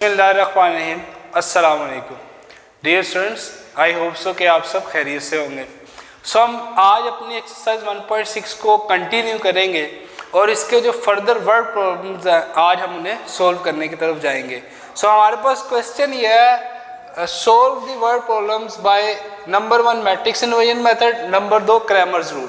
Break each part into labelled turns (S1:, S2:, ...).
S1: बिस्मिल्लाहिर्रहमानिर्रहीम। अस्सलाम वालेकुम dear students, I hope so कि आप सब खैरियत से होंगे। हम आज अपनी एक्सरसाइज 1.6 को कंटिन्यू करेंगे और इसके जो फर्दर वर्ड प्रॉब्लम्स हैं आज हम उन्हें सोल्व करने की तरफ जाएंगे। हमारे पास क्वेश्चन ये है, solve the word problems by number 1 matrix inversion method, number 2 Cramer's rule.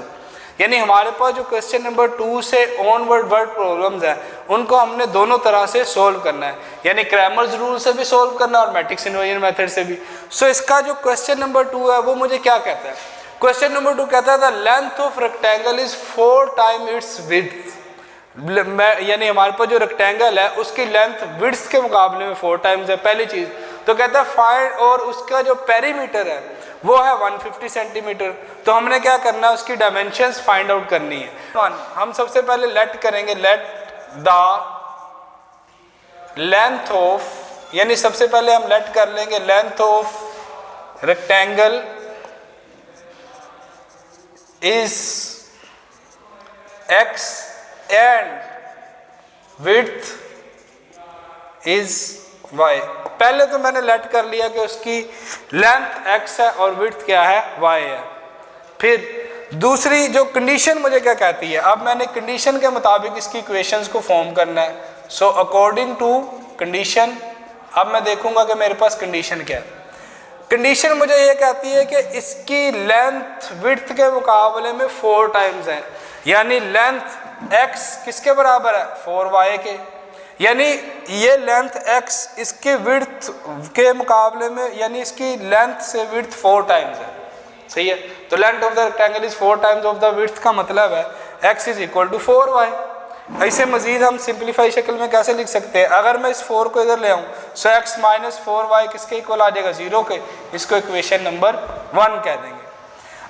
S1: यानी हमारे पास जो क्वेश्चन नंबर 2 से ऑनवर्ड वर्ड प्रॉब्लम्स हैं उनको हमने दोनों तरह से सोल्व करना है, यानी क्रैमर्स रूल से भी सोल्व करना है और मैट्रिक्स इन्वर्जन मेथड से भी। इसका जो क्वेश्चन नंबर 2 है वो मुझे क्या कहता है? क्वेश्चन नंबर 2 कहता है the length of rectangle is 4 time it's width. यानी हमारे पास जो रेक्टेंगल है उसकी लेंथ विड्थ के मुकाबले में 4 टाइम्स है, पहली चीज। तो कहता है फाइंड, और उसका जो पेरीमीटर है वो है 150 सेंटीमीटर। तो हमने क्या करना है, उसकी डायमेंशंस फाइंड आउट करनी है। हम सबसे पहले लेट करेंगे, लेट द लेंथ ऑफ, यानी सबसे पहले हम लेट कर लेंगे length of rectangle is x and width is y। पहले तो मैंने लेट कर लिया कि उसकी लेंथ x है और विड्थ क्या है, y है। फिर दूसरी जो कंडीशन मुझे क्या कहती है, अब मैंने कंडीशन के मुताबिक इसकी इक्वेशंस को फॉर्म करना है। सो अकॉर्डिंग टू कंडीशन, अब मैं देखूंगा कि मेरे पास कंडीशन क्या है। कंडीशन मुझे ये कहती है कि इसकी लेंथ विड्थ के मुकाबले में 4 टाइम्स है, यानी लेंथ x किसके बराबर है, 4y के। यानी ये लेंथ x इसके विड्थ के मुकाबले में, यानी इसकी लेंथ से विड्थ 4 टाइम्स है, सही है। तो length of the rectangle is 4 times of the width का मतलब है x is equal to 4y। ऐसे मजीद हम सिंप्लीफाई शक्ल में कैसे लिख सकते हैं, अगर मैं इस 4 को इधर ले आऊँ सो x माइनस 4y किसके इक्वल आ जाएगा, 0 के। इसको इक्वेशन नंबर 1 कह देंगे।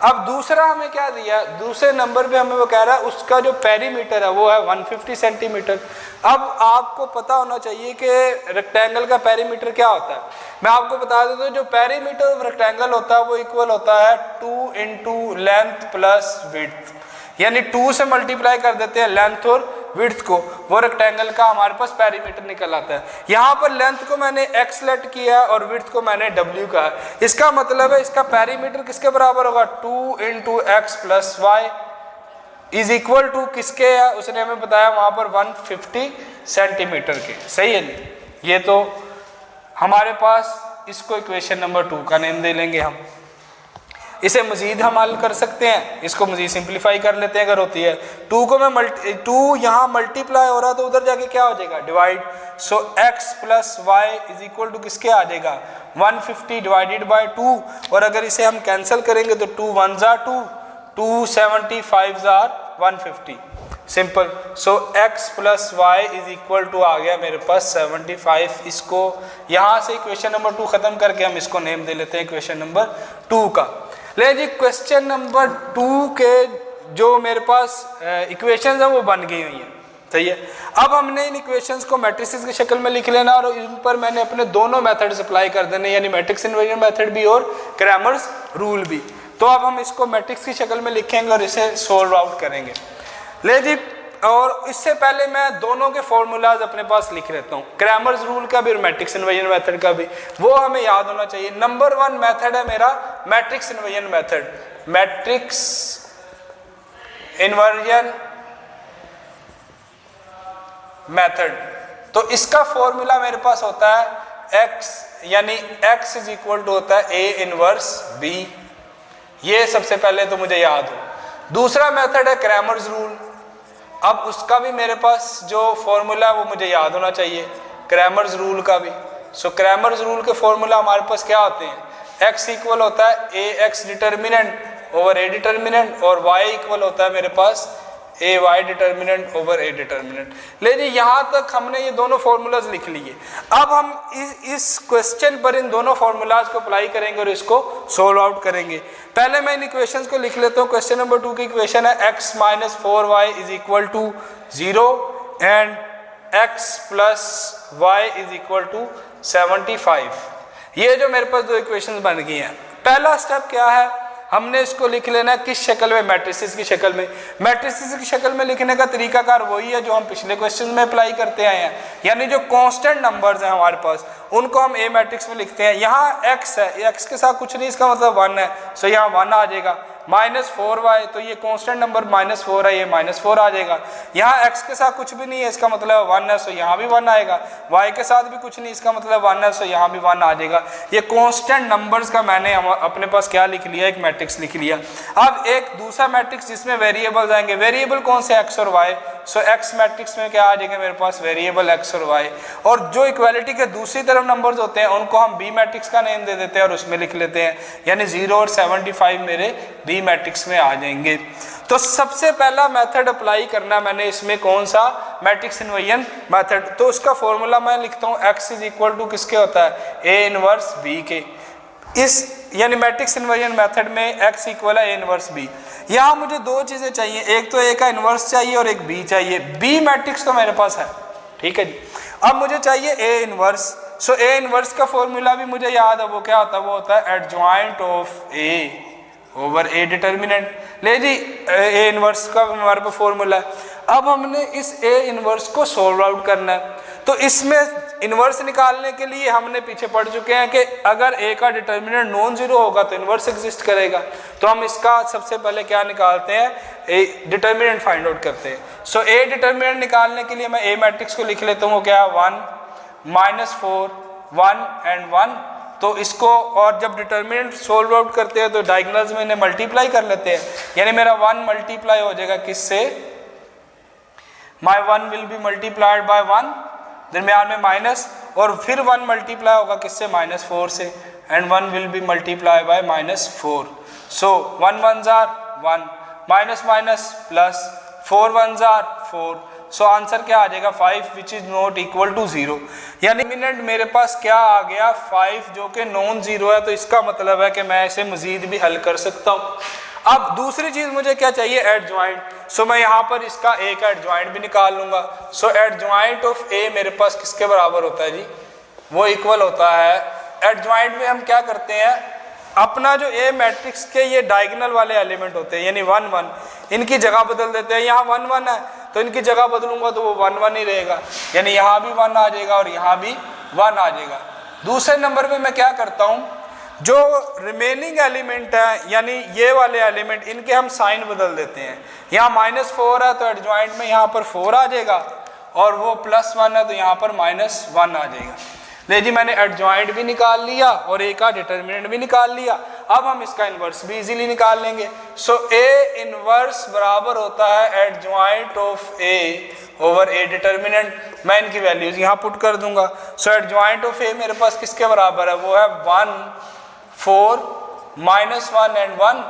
S1: अब दूसरा हमें क्या दिया, दूसरे नंबर पे हमें वो कह रहा है उसका जो पेरीमीटर है वो है 150 सेंटीमीटर। अब आपको पता होना चाहिए कि रेक्टेंगल का पेरीमीटर क्या होता है। मैं आपको बता देता हूँ, जो पेरीमीटर ऑफ रेक्टेंगल होता है वो इक्वल होता है 2 इंटू लेंथ प्लस विड्थ, यानी 2 से मल्टीप्लाई कर देते हैं लेंथ और विड्थ को, वो रेक्टेंगल का हमारे पास पेरीमीटर निकल आता है। यहाँ पर लेंथ को मैंने x लेट किया और विड्थ को मैंने w कहा। इसका मतलब है इसका पेरीमीटर किसके बराबर होगा, 2 into X plus Y is equal to किसके है, उसने हमें बताया वहाँ पर 150 सेंटीमीटर के, सही है। ये तो हमारे पास, इसको इक्वेशन नंबर 2 का नेम दे लेंगे हम। इसे मजीद हम हल कर सकते हैं, इसको मजीद सिंप्लीफाई कर लेते हैं अगर होती है। 2 को मैं 2 यहाँ मल्टीप्लाई हो रहा है तो उधर जाके क्या हो जाएगा, divide. So x plus Y is equal to किसके आ जाएगा, 150 डिवाइडेड बाय 2। और अगर इसे हम कैंसिल करेंगे तो 2 1 जार 2, 2 75 जार 150, simple. So x plus Y is equal to आ गया मेरे पास 75। इसको यहाँ से इक्वेशन नंबर 2 खत्म करके हम इसको नेम दे लेते हैं इक्वेशन नंबर 2 का। ले जी, क्वेश्चन नंबर 2 के जो मेरे पास इक्वेशंस हैं वो बन गई हुई हैं, सही है। अब हमने इन इक्वेशंस को मैट्रिसेस की शक्ल में लिख लेना और इन पर मैंने अपने दोनों मेथड्स अप्लाई कर देने, यानी मैट्रिक्स इन्वर्जन मेथड भी और क्रैमर्स रूल भी। तो अब हम इसको मैट्रिक्स की शक्ल में लिखेंगे और इसे सोल्व आउट करेंगे। ले जी, और इससे पहले मैं दोनों के फॉर्मूलाज अपने पास लिख लेता हूँ, क्रैमर्स रूल का भी और मैट्रिक्स इन्वर्जन मेथड का भी, वो हमें याद होना चाहिए। नंबर 1 मेथड है मेरा matrix inversion method, matrix inversion method. तो इसका फॉर्मूला मेरे पास होता है x, यानी x इज इक्वल टू होता है a इनवर्स b। ये सबसे पहले तो मुझे याद हो। दूसरा मेथड है क्रैमर्स रूल। अब उसका भी मेरे पास जो फॉर्मूला है वो मुझे याद होना चाहिए, क्रैमर्स रूल का भी। सो क्रैमर्स रूल के फॉर्मूला हमारे पास क्या होते हैं, x इक्वल होता है a x determinant over a determinant, और y इक्वल होता है मेरे पास a y determinant over a determinant. ले जी, यहाँ तक हमने ये दोनों फॉर्मूलाज लिख लिए। अब हम इस क्वेश्चन पर इन दोनों फॉर्मूलाज को अप्लाई करेंगे और इसको सोल्व आउट करेंगे। पहले मैं इन इक्वेशंस को लिख लेता हूँ। क्वेश्चन नंबर 2 की इक्वेशन है x minus 4y is equal to 0 and x plus Y is equal to 75। ये जो मेरे पास दो इक्वेशंस बन गई हैं। पहला स्टेप क्या है, हमने इसको लिख लेना है किस शक्ल में, मैट्रिसेस की शक्ल में। मैट्रिसेस की शक्ल में लिखने का तरीकाकार वही है जो हम पिछले क्वेश्चन में अप्लाई करते आए हैं, यानी जो कांस्टेंट नंबर्स हैं हमारे पास उनको हम ए मैट्रिक्स में लिखते हैं। यहाँ एक्स है, एक्स के साथ कुछ नहीं, इसका मतलब 1 है, सो यहाँ 1 आ जाएगा। -4y, तो ये कांस्टेंट नंबर -4 है, ये -4 आ जाएगा। यहाँ x के साथ कुछ भी नहीं है, इसका मतलब 1 है, सो यहाँ भी 1 आएगा। y के साथ भी कुछ नहीं, इसका मतलब 1 है, सो यहाँ भी 1 आ जाएगा। ये कांस्टेंट नंबर्स का मैंने अपने पास क्या लिख लिया, एक मैट्रिक्स लिख लिया। अब एक दूसरा मैट्रिक्स जिसमें वेरिएबल्स आएंगे, वेरिएबल कौन से, x और y, सो x मैट्रिक्स में क्या आ जाएगा मेरे पास, वेरिएबल x और y। और जो इक्वालिटी के दूसरी तरफ नंबर्स होते हैं उनको हम b मैट्रिक्स का नेम दे देते हैं और उसमें लिख लेते हैं, यानी 0 और 75 मेरे b मैट्रिक्स में आ जाएंगे। तो सबसे पहला मेथड अप्लाई करना मैंने इसमें कौन सा, मैट्रिक्स इन्वर्जन मेथड। तो उसका फॉर्मूला मैं लिखता हूँ, x इज इक्वल टू किसके होता है, a इनवर्स b के। इस यानी मैट्रिक्स इन्वर्जन मेथड में x इक्वल है a इनवर्स b। यहाँ मुझे दो चीजें चाहिए, एक तो a का इनवर्स चाहिए और एक b चाहिए। b मैट्रिक्स तो मेरे पास है, ठीक है जी। अब मुझे चाहिए a inverse, so a inverse का फॉर्मूला भी मुझे याद है, वो क्या होता है, वो होता है adjoint of a over a determinant. ले जी a इनवर्स का हमारे पास फॉर्मूला है। अब हमने इस a इनवर्स को सॉल्व आउट करना है, तो इसमें इनवर्स निकालने के लिए हमने पीछे पढ़ चुके हैं कि अगर a का डिटर्मिनेंट नॉन जीरो होगा तो इनवर्स एग्जिस्ट करेगा। तो हम इसका सबसे पहले क्या निकालते हैं, a डिटर्मिनेंट फाइंड आउट करते हैं। सो a डिटर्मिनेंट निकालने के लिए मैं a मैट्रिक्स को लिख लेता हूँ, वो क्या है, 1 -4 1 एंड 1। तो इसको, और जब डिटर्मिनेंट सोल्व आउट करते हैं तो डायगोनल्स में इन्हें मल्टीप्लाई कर लेते हैं, यानी मेरा 1 मल्टीप्लाई हो जाएगा किससे, my 1 will B multiplied by 1, दरमियान में माइनस, और फिर 1 मल्टीप्लाई होगा किससे, -4 से, and 1 will be multiply by -4। So 1 1s are 1, minus minus plus, 4 1s are 4। So answer क्या आ जाएगा, 5 which is not equal to 0। यानी डिटर्मिनेंट मेरे पास क्या आ गया, 5, जो कि नॉन जीरो है। तो इसका मतलब है कि मैं इसे मजीद भी हल कर सकता हूँ। अब दूसरी चीज मुझे क्या चाहिए, एडजॉइंट। सो मैं यहाँ पर इसका a का एडजॉइंट भी निकाल लूंगा। सो एडजॉइंट ऑफ a मेरे पास किसके बराबर होता है जी, वो इक्वल होता है, एडजॉइंट में हम क्या करते हैं, अपना जो a मैट्रिक्स के ये डायगोनल वाले एलिमेंट होते हैं, यानी 1 1, इनकी जगह बदल देते हैं। यहाँ 1 1 है तो इनकी जगह बदलूंगा तो वो 1 1 ही रहेगा, यानी यहाँ भी 1 आ जाएगा और यहाँ भी 1 आ जाएगा। दूसरे नंबर पे मैं क्या करता हूँ, जो रिमेनिंग एलिमेंट है यानी ये वाले एलिमेंट, इनके हम साइन बदल देते हैं। यहाँ -4 है तो एडजॉइंट में यहाँ पर 4 आ जाएगा, और वो +1 है तो यहाँ पर -1 आ जाएगा। ले जी, मैंने एडजॉइंट भी निकाल लिया और a का डिटर्मिनेंट भी निकाल लिया। अब हम इसका इन्वर्स भी इजीली निकाल लेंगे। सो a इन्वर्स बराबर होता है adjoint of a over a determinant. मैं इनकी वैल्यूज यहाँ पुट कर दूंगा। सो एडजॉइंट ऑफ a मेरे पास किसके बराबर है, वो है 1 4 -1 एंड 1,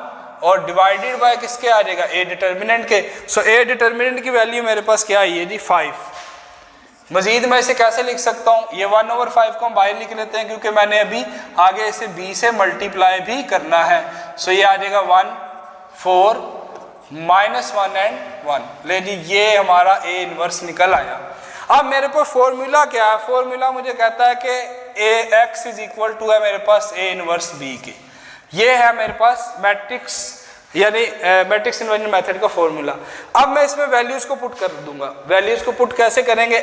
S1: और डिवाइडेड बाय किसके आ जाएगा, a डिटर्मिनेंट के। सो a डिटर्मिनेंट की वैल्यू मेरे पास क्या आई है जी, 5। मजीद मैं इसे कैसे लिख सकता हूँ, ये 1/5 को हम बाहर लिख लेते हैं क्योंकि मैंने अभी आगे इसे b से मल्टीप्लाई भी करना है। सो ये आ जाएगा 1 4 -1 एंड 1। ले जी, ये हमारा a इनवर्स निकल आया। अब मेरे पास फॉर्मूला क्या है, फॉर्मूला मुझे कहता है कि ax इज इक्वल टू है मेरे पास a इनवर्स b के। ये है मेरे पास मैट्रिक्स यानी मैट्रिक्स इन्वर्जन मेथड का फॉर्मूला। अब मैं इसमें वैल्यूज को पुट कर दूंगा। वैल्यूज को पुट कैसे करेंगे,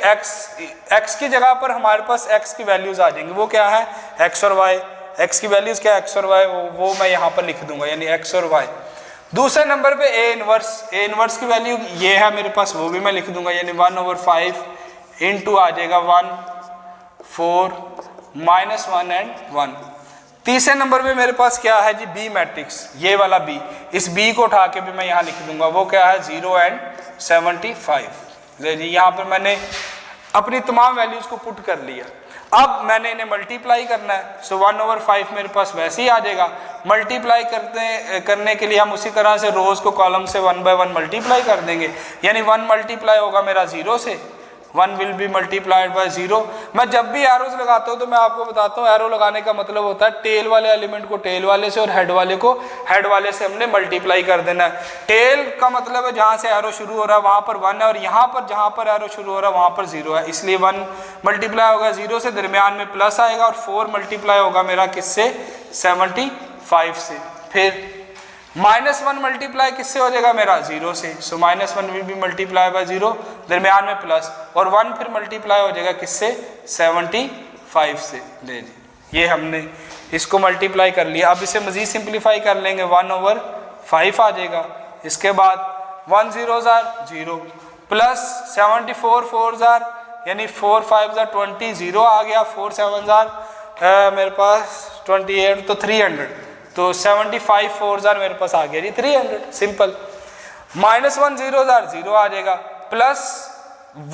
S1: x की जगह पर हमारे पास x की वैल्यूज आ जाएंगी। वो क्या है, x और y। x की वैल्यूज क्या है, x और y, वो मैं यहाँ पर लिख दूंगा, यानी x और y। दूसरे नंबर पे a इनवर्स की वैल्यू ये है मेरे पास, वो भी मैं लिख दूंगा, यानी 1/5 इंटू आ जाएगा 1 4 -1 एंड 1। तीसरे नंबर पे मेरे पास क्या है जी, बी मैट्रिक्स, ये वाला बी। इस बी को उठा के भी मैं यहाँ लिख दूंगा, वो क्या है 0 एंड 75। ले जी, यहाँ पर मैंने अपनी तमाम वैल्यूज को पुट कर लिया। अब मैंने इन्हें मल्टीप्लाई करना है। सो 1/5 मेरे पास वैसे ही आ जाएगा। मल्टीप्लाई करने के लिए हम उसी तरह से रोज को कॉलम से 1 by 1 मल्टीप्लाई कर देंगे, यानी 1 मल्टीप्लाई होगा मेरा 0 से, 1 विल बी मल्टीप्लाइड बाय 0। मैं जब भी एरोज लगाता हूँ तो मैं आपको बताता हूँ, एरो लगाने का मतलब होता है टेल वाले एलिमेंट को टेल वाले से और हेड वाले को हेड वाले से हमने मल्टीप्लाई कर देना है। टेल का मतलब है जहाँ से एरो शुरू हो रहा है वहाँ पर 1 है, और यहाँ पर जहाँ पर एरो शुरू हो रहा है वहाँ पर 0 है, इसलिए 1 मल्टीप्लाई होगा 0 से, दरमियान में प्लस आएगा, और 4 मल्टीप्लाई होगा मेरा किससे, 75 से। फिर -1 मल्टीप्लाई किससे हो जाएगा मेरा 0 से, सो -1 विल बी मल्टीप्लाई बाय 0, दरमियान में प्लस, और 1 फिर मल्टीप्लाई हो जाएगा किससे 75 से। ले जी ये हमने इसको मल्टीप्लाई कर लिया। अब इसे मजीद सिंप्लीफाई कर लेंगे, 1/5 आ जाएगा। इसके बाद 1 0 0 प्लस 74 4 यानी 4 5 20 0 आ गया, 4 7 मेरे पास 28 तो 300, तो 75 4 मेरे पास आ गया जी 300, सिंपल। -1 0 0 आ जाएगा, प्लस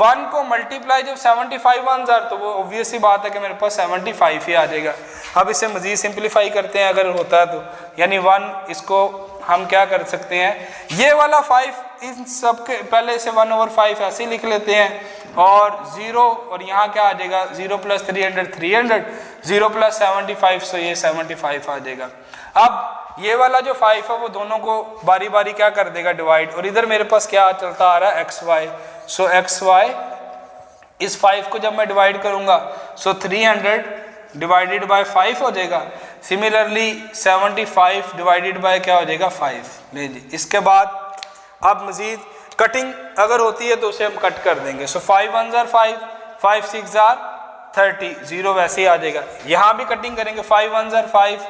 S1: 1 को मल्टीप्लाई जब 75 1 तो वो ऑब्वियस सी बात है कि मेरे पास 75 ही आ जाएगा। अब इसे मजीद सिंप्लीफाई करते हैं अगर होता है तो, यानी 1 इसको हम क्या कर सकते हैं, ये वाला 5 इन सब के पहले से 1/5 ऐसे ही लिख लेते हैं, और 0 और यहाँ क्या आ जाएगा 0 + 300 300, 0 + 75 तो ये 75 आ जाएगा। अब ये वाला जो 5 है वो दोनों को बारी बारी क्या कर देगा डिवाइड, और इधर मेरे पास क्या चलता आ रहा है xy, सो xy इस 5 को जब मैं डिवाइड करूंगा सो 300 डिवाइडेड बाय 5 हो जाएगा। सिमिलरली 75 डिवाइडेड बाय क्या हो जाएगा 5। ले जी इसके बाद अब मजीद कटिंग अगर होती है तो उसे हम कट कर देंगे, सो 5 1 5, 5 6 30, 0 वैसे ही आ जाएगा। यहाँ भी कटिंग करेंगे, 5 1 5,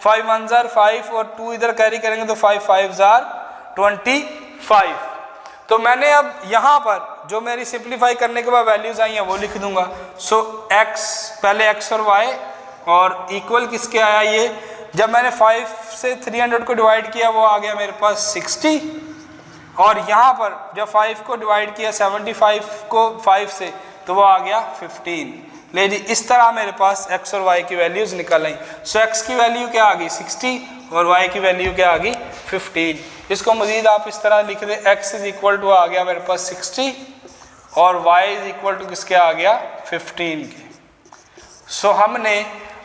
S1: 5 1 5 और 2 इधर कैरी करेंगे तो 5 5 25। तो मैंने अब यहाँ पर जो मेरी सिंप्लीफाई करने के बाद वैल्यूज आई हैं वो लिख दूंगा। सो x पहले x और y और इक्वल किसके आया, ये जब मैंने 5 से 300 को डिवाइड किया वो आ गया मेरे पास 60, और यहाँ पर जब 5 को डिवाइड किया 75 को 5 से तो वो आ गया 15। ले जी इस तरह मेरे पास x और y की वैल्यूज निकल आई। सो x की वैल्यू क्या आ गई 60 और y की वैल्यू क्या आ गई 15। इसको मजीद आप इस तरह लिख दें, x = आ गया मेरे पास 60 और y = किसके आ गया 15 के। सो हमने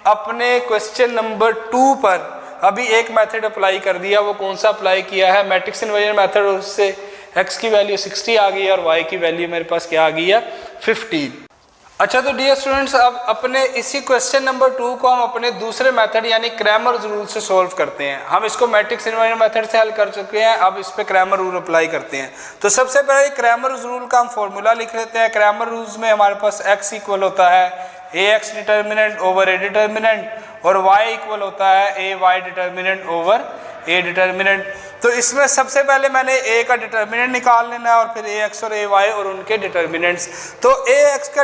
S1: अपने क्वेश्चन नंबर 2 पर अभी एक मेथड अप्लाई कर दिया। वो कौन सा अप्लाई किया है, मैट्रिक्स इन्वर्जन मेथड, उससे x की वैल्यू 60 आ गई और y की वैल्यू मेरे पास क्या आ गई है 15। अच्छा तो डियर स्टूडेंट्स, अब अपने इसी क्वेश्चन नंबर 2 को हम अपने दूसरे मेथड यानी क्रैमर्स रूल से सॉल्व करते हैं। हम इसको मैट्रिक्स इन्वर्जन मेथड से हल कर चुके हैं, अब इस पे क्रैमर रूल अप्लाई करते हैं। तो सबसे पहले क्रैमर्स रूल का हम फॉर्मूला लिख लेते हैं। क्रैमर रूल्स में हमारे पास x इक्वल होता है ax determinant over a determinant, और y इक्वल होता है ay determinant over a determinant. तो इसमें सबसे पहले मैंने a का डिटर्मिनेंट निकाल लेना है और फिर ax और ay और उनके डिटर्मिनेंट्स। तो ax का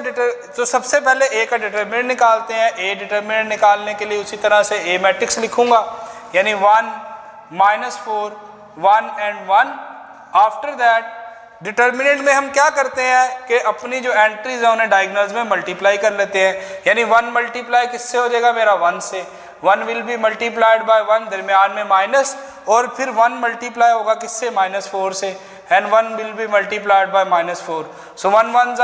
S1: तो सबसे पहले a का डिटर्मिनेंट निकालते हैं। a डिटर्मिनेंट निकालने के लिए उसी तरह से a मैट्रिक्स लिखूंगा, यानी 1 -4 1 and 1। आफ्टर दैट डिटर्मिनेंट में हम क्या करते हैं कि अपनी जो एंट्रीज है उन्हें डायगोनल्स में मल्टीप्लाई कर लेते हैं, यानी 1 मल्टीप्लाई किससे हो जाएगा मेरा 1 से, 1 विल बी मल्टीप्लाइड बाय 1, दरमियान में माइनस, और फिर 1 मल्टीप्लाई होगा किससे -4 से, and 1 will B multiplied by -4। So 1 1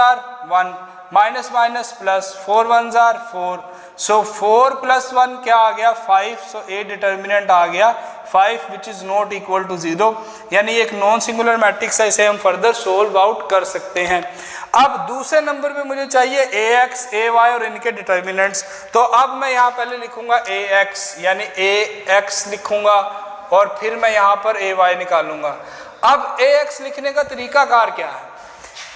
S1: 1 minus minus plus, 4 1 4, सो 4 + 1 क्या आ गया 5। सो ए डिटर्मिनेंट आ गया 5 which is not equal to 0, यानी एक नॉन सिंगुलर मैट्रिक्स है, इसे हम फर्दर सोल्व आउट कर सकते हैं। अब दूसरे नंबर पे मुझे चाहिए ax ay और इनके डिटर्मिनेंट्स। तो अब मैं यहाँ पहले लिखूंगा ax, यानी ax लिखूंगा और फिर मैं यहाँ पर ay निकालूंगा। अब ax लिखने का तरीका कार क्या है,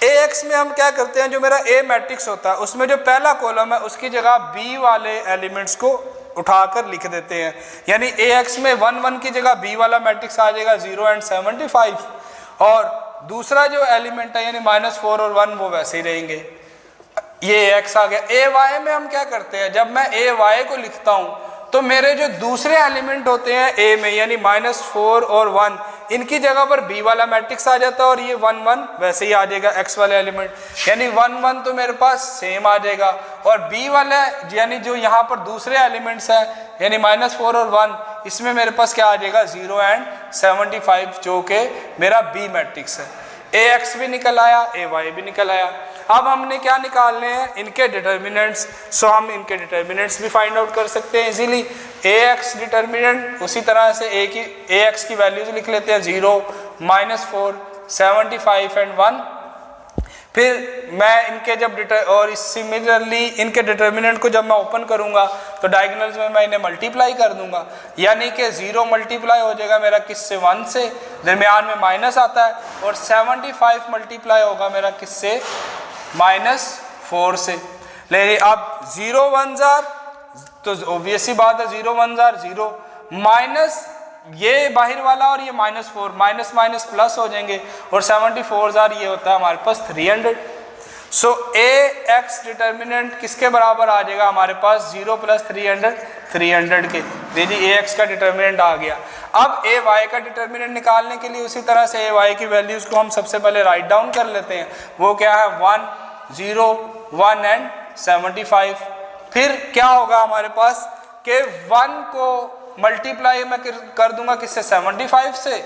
S1: ax में हम क्या करते हैं, जो मेरा a मैट्रिक्स होता है उसमें जो पहला कॉलम है उसकी जगह b वाले एलिमेंट्स को उठाकर लिख देते हैं, यानी ax में 1 1 की जगह b वाला मैट्रिक्स आ जाएगा 0 and 75, और दूसरा जो एलिमेंट है यानी -4 और 1 वो वैसे ही रहेंगे। ये x आ गया। ay में हम क्या करते हैं, जब मैं ay को लिखता हूँ तो मेरे जो दूसरे एलिमेंट होते हैं a में यानी -4 और 1, इनकी जगह पर b वाला मैट्रिक्स आ जाता है और ये 1 1 वैसे ही आ जाएगा x वाले एलिमेंट, यानी 1 1 तो मेरे पास सेम आ जाएगा, और b वाला यानी जो यहाँ पर दूसरे एलिमेंट्स है यानी -4 और 1, इसमें मेरे पास क्या आ जाएगा 0 and 75 जो कि मेरा b मैट्रिक्स है। ax भी निकल आया, ay भी निकल आया। अब हमने क्या निकालने हैं, इनके डिटर्मिनेंट्स। सो हम इनके डिटर्मिनेंट्स भी फाइंड आउट कर सकते हैं इजीली। ax डिटर्मिनेंट उसी तरह से ax की वैल्यूज लिख लेते हैं 0 -4 75 and 1। फिर मैं इनके जब और सिमिलरली इनके डिटर्मिनेंट को जब मैं ओपन करूंगा तो डायगोनल्स में मैं इन्हें मल्टीप्लाई कर दूंगा, यानी कि 0 मल्टीप्लाई हो जाएगा मेरा किससे 1 से, दरमियान में माइनस आता है, और 75 मल्टीप्लाई होगा मेरा किससे -4 से। ले अब 0 1 जार तो ऑब्वियसली बात है 0 1 जार 0 माइनस ये बाहर वाला और ये -4 माइनस माइनस प्लस हो जाएंगे, और 74 जार ये होता है हमारे पास 300। सो ए एक्स डिटर्मिनेंट किसके बराबर आ जाएगा हमारे पास 0 + 300 300 के। देखिए ए एक्स का डिटर्मिनेंट आ गया। अब ए वाई का डिटर्मिनेंट निकालने के लिए उसी तरह से ए वाई की वैल्यूज को हम सबसे पहले राइट डाउन कर लेते हैं। वो क्या है 1 0 1 एंड 75। फिर क्या होगा हमारे पास कि 1 को मल्टीप्लाई मैं कर दूंगा किससे 75 से,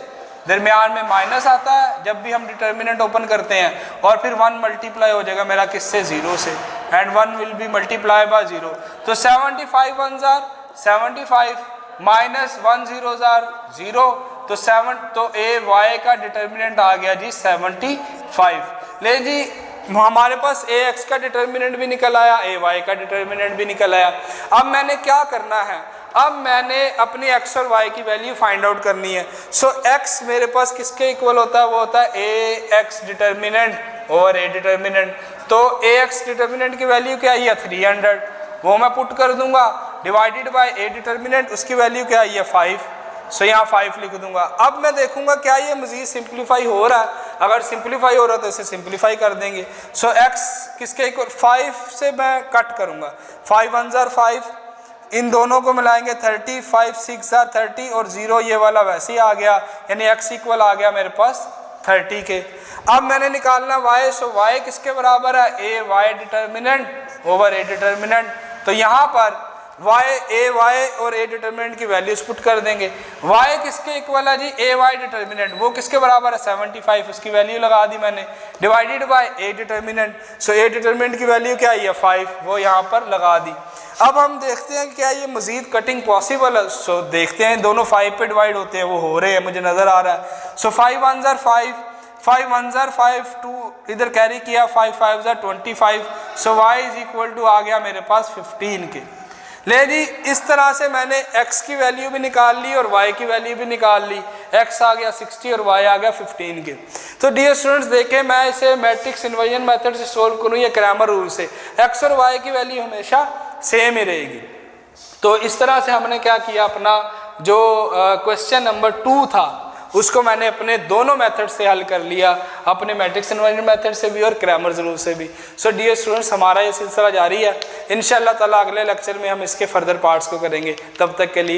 S1: दरमियान में माइनस आता है जब भी हम डिटर्मिनेंट ओपन करते हैं, और फिर 1 मल्टीप्लाई हो जाएगा मेरा किससे 0 से, and 1 will be multiply bye 0। तो 75 1 जार 75 माइनस 1 0 जार 0, तो 7 तो ए वाई का डिटर्मिनेंट आ गया जी 75। ले जी हमारे पास ए एक्स का डिटर्मिनेंट भी निकल आया, ए वाई का डिटर्मिनेंट भी निकल आया। अब मैंने क्या करना है, अब मैंने अपनी x और y की वैल्यू फाइंड आउट करनी है। सो x मेरे पास किसके इक्वल होता है, वो होता है a x determinant over a determinant. तो ए एक्स डिटर्मिनेंट की वैल्यू क्या है 300, वो मैं पुट कर दूंगा, डिवाइडेड बाय ए डिटर्मिनेंट उसकी वैल्यू क्या है 5। सो यहाँ 5 लिख दूंगा। अब मैं देखूंगा क्या ये मजीद सिंप्लीफाई हो रहा है, अगर सिंप्लीफाई हो रहा है तो इसे सिंप्लीफाई कर देंगे। सो x किसके इक्वल 5 से मैं कट करूंगा, 5 1 जार 5, इन दोनों को मिलाएंगे 30 5 6 जार 30, और 0 ये वाला वैसे ही आ गया, यानी x इक्वल आ गया मेरे पास 30 के। अब मैंने निकालना y, सो y किसके बराबर है a y determinant over a determinant. तो यहाँ पर y ए वाई और ए डिटर्मिनेंट की वैल्यूज पुट कर देंगे। y किसके इक्वल है जी ए वाई डिटर्मिनेंट, वो किसके बराबर है 75, उसकी वैल्यू लगा दी मैंने, divided by a determinant. So A determinant की वैल्यू क्या है 5, वो यहाँ पर लगा दी। अब हम देखते हैं क्या ये मजीद कटिंग पॉसिबल है। सो देखते हैं, दोनों 5 पे डिवाइड होते हैं, वो हो रहे हैं मुझे नज़र आ रहा है। सो 5 1 जार 5, 5 1 जार 5, 2 इधर कैरी किया, 5 5 जार 25। So y is equal to आ गया मेरे पास 15 के। ले जी इस तरह से मैंने x की वैल्यू भी निकाल ली और y की वैल्यू भी निकाल ली, x आ गया 60 और y आ गया 15 के। तो डियर स्टूडेंट्स देखें, मैं इसे मैट्रिक्स इन्वर्जन मेथड से सोल्व करूँ या क्रैमर रूल से, x और y की वैल्यू हमेशा सेम ही रहेगी। तो इस तरह से हमने क्या किया, अपना जो क्वेश्चन नंबर 2 था उसको मैंने अपने दोनों मेथड से हल कर लिया, अपने मैट्रिक्स इन्वर्जन मेथड से भी और क्रैमर रूल से भी। सो डियर स्टूडेंट्स हमारा ये सिलसिला जारी है, इंशाल्लाह ताला अगले लेक्चर में हम इसके फर्दर पार्ट्स को करेंगे। तब तक के लिए